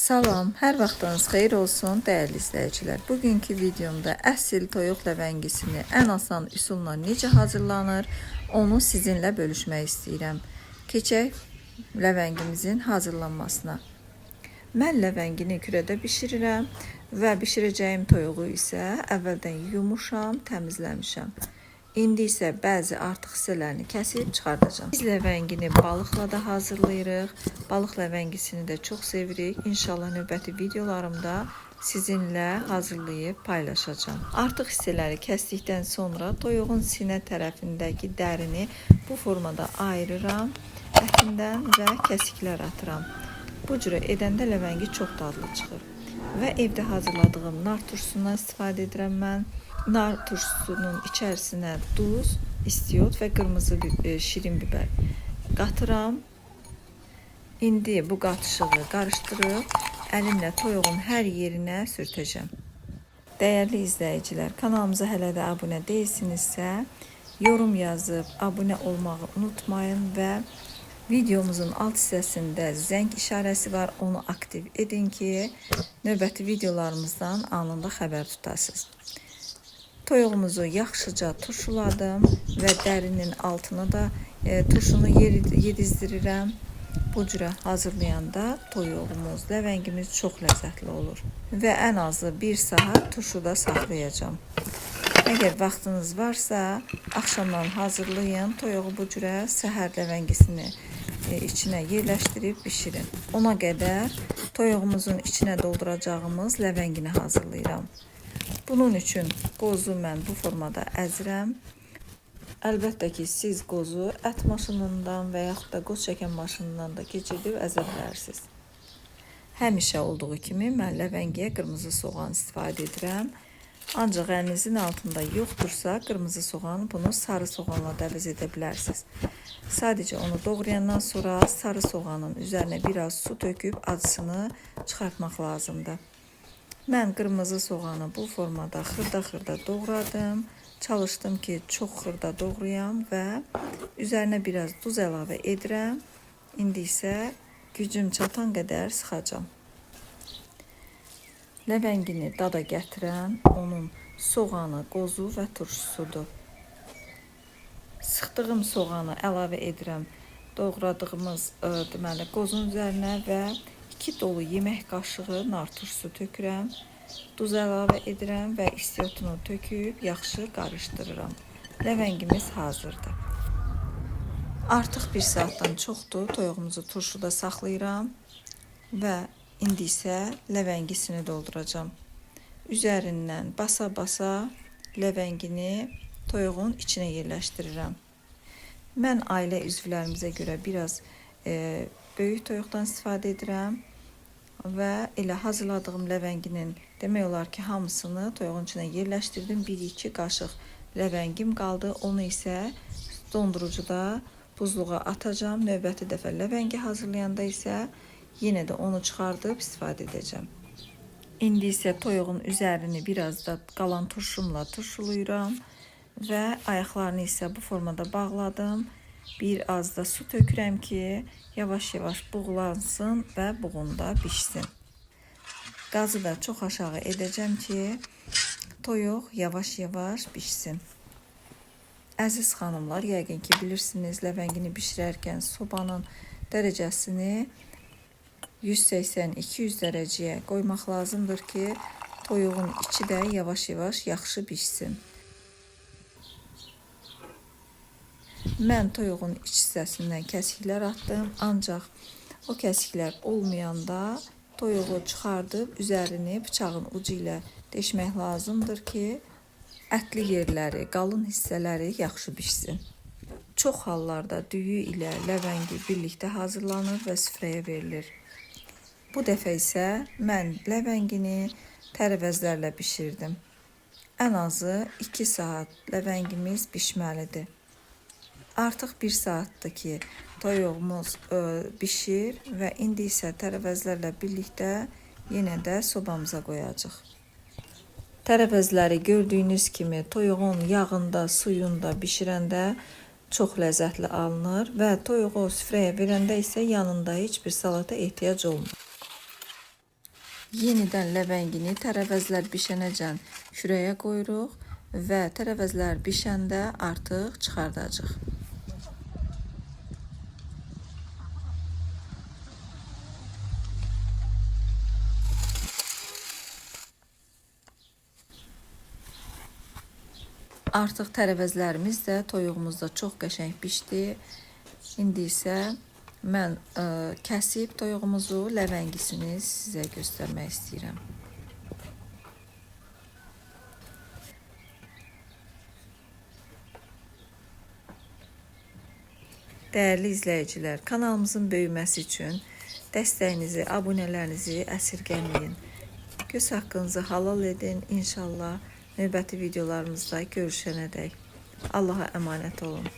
Salam, hər vaxtınız xeyir olsun dəyərli izləyicilər. Bugünkü videomda əsl toyuq ləvəngisini ən asan üsulla necə hazırlanır, onu sizinlə bölüşmək istəyirəm. Keçək ləvəngimizin hazırlanmasına. Mən ləvəngini kürədə bişirirəm və bişirəcəyim toyuğu isə əvvəldən yumuşam, təmizləmişəm. İndi isə bəzi artıq hissələrini kəsib çıxardacağım. Biz ləvəngini balıqla da hazırlayırıq. Balıq ləvəngisini də çox sevirik. İnşallah növbəti videolarımda sizinlə hazırlayıb paylaşacağım. Artıq hissələri kəsdikdən sonra toyuğun sinə tərəfindəki dərini bu formada ayırıram. Ətindən və kəsiklər atıram. Bu cürə edəndə ləvəngi çox dadlı çıxır. Və evdə hazırladığım nar turşusundan istifadə edirəm mən. Nar turşusunun içərisinə duz, istiot və qırmızı şirin bibər qatıram. İndi bu qatışı qarışdırıb əlimlə toyuğun hər yerinə sürtəcəm. Dəyərli izləyicilər, kanalımıza hələ də abunə deyilsinizsə, yorum yazıb abunə olmağı unutmayın və videomuzun alt hissəsində zəng işarəsi var, onu aktiv edin ki, növbəti videolarımızdan anında xəbər tutasınız. Toyuğumuzu yaxşıca turşuladım və dərinin altına da turşunu yedizdirirəm. Bu cürə hazırlayanda toyuğumuz, ləvəngimiz çox ləzzətli olur. Və ən azı 1 saat turşuda saxlayacağım. Əgər vaxtınız varsa, axşamdan hazırlayın. Toyuğu bu cürə səhər ləvəngisini içinə yerləşdirib bişirin. Ona qədər toyuğumuzun içinə dolduracağımız ləvəngini hazırlayıram. Bunun üçün qozu mən bu formada əzirəm. Əlbəttə ki, siz qozu ət maşınından və yaxud da qoz çəkən maşınından da keçirdib əzə bilərsiniz. Həmişə olduğu kimi mən ləvəngiyə qırmızı soğan istifadə edirəm. Ancaq əlinizin altında yoxdursa, qırmızı soğan bunu sarı soğanla da əvəz edə bilərsiniz. Sadəcə onu doğrayandan sonra sarı soğanın üzərinə biraz su töküb acısını çıxartmaq lazımdır. Mən qırmızı soğanı bu formada xırda-xırda doğradım. Çalışdım ki, çox xırda doğrayam və üzərinə biraz duz əlavə edirəm. İndi isə gücüm çatan qədər sıxacam. Ləvəngini dada gətirən onun soğanı, qozu və turşusudur. Sıxdığım soğanı əlavə edirəm doğradığımız qozun üzərinə və 2 dolu yemək qaşığı nar turşusu tökürəm. Duz əlavə edirəm və istiotunu töküb yaxşı qarışdırıram. Ləvəngimiz hazırdır. Artıq 1 saatdan çoxdur toyuğumuzu turşuda saxlayıram və indi isə ləvəngisini dolduracağam. Üzərindən basa-basa ləvəngini toyuğun içinə yerləşdirirəm. Mən ailə üzvlərimizə görə biraz böyük toyuqdan istifadə edirəm və elə hazırladığım ləvənginin demək olar ki, hamısını toyuğun içinə yerləşdirdim. 1-2 qaşıq ləvəngim qaldı. Onu isə dondurucuda buzluğa atacağım. Növbəti dəfə ləvəngi hazırlayanda isə yenə də onu çıxardıb istifadə edəcəm. İndi isə toyuğun üzərini biraz da qalan turşumla turşulayıram və ayaqlarını isə bu formada bağladım. Bir az da su tökürəm ki, yavaş-yavaş buğulansın və buğunda bişsin. Qazı da çox aşağı edəcəm ki, toyuq yavaş-yavaş bişsin. Əziz xanımlar, yəqin ki, bilirsiniz, ləvəngini bişirərkən sobanın dərəcəsini 180-200 dərəcəyə qoymaq lazımdır ki, toyuğun içi də yavaş-yavaş yaxşı bişsin. Mən toyuğun iç hissəsindən kəsiklər atdım, ancaq o kəsiklər olmayanda toyuğu çıxardıb üzərini bıçağın ucu ilə deşmək lazımdır ki, ətli yerləri, qalın hissələri yaxşı bişsin. Çox hallarda düyü ilə ləvəngi birlikdə hazırlanır və süfrəyə verilir. Bu dəfə isə mən ləvəngini tərəvəzlərlə bişirdim. Ən azı 2 saat ləvəngimiz bişməlidir. Artıq 1 saatdır ki, toyuğumuz bişir və indi isə tərəvəzlərlə birlikdə yenə də sobamıza qoyacaq. Tərəvəzləri gördüyünüz kimi toyuğun yağında, suyunda bişirəndə çox ləzzətli alınır və toyuğu süfrəyə verəndə isə yanında heç bir salata ehtiyac olmur. Yenidən ləvəngini tərəvəzlər bişənəcən kürəyə qoyuruq və tərəvəzlər bişəndə artıq çıxardacağıq. Artıq tərəvəzlərimiz də toyuğumuz da çox qəşəng bişdi. İndi isə mən kəsib toyuğumuzu, ləvəngisini sizə göstərmək istəyirəm. Dəyərli izləyicilər, kanalımızın böyüməsi üçün dəstəyinizi, abunələrinizi əsirgəməyin. Göz haqqınızı halal edin. İnşallah növbəti videolarımızda görüşənədək Allaha əmanət olun.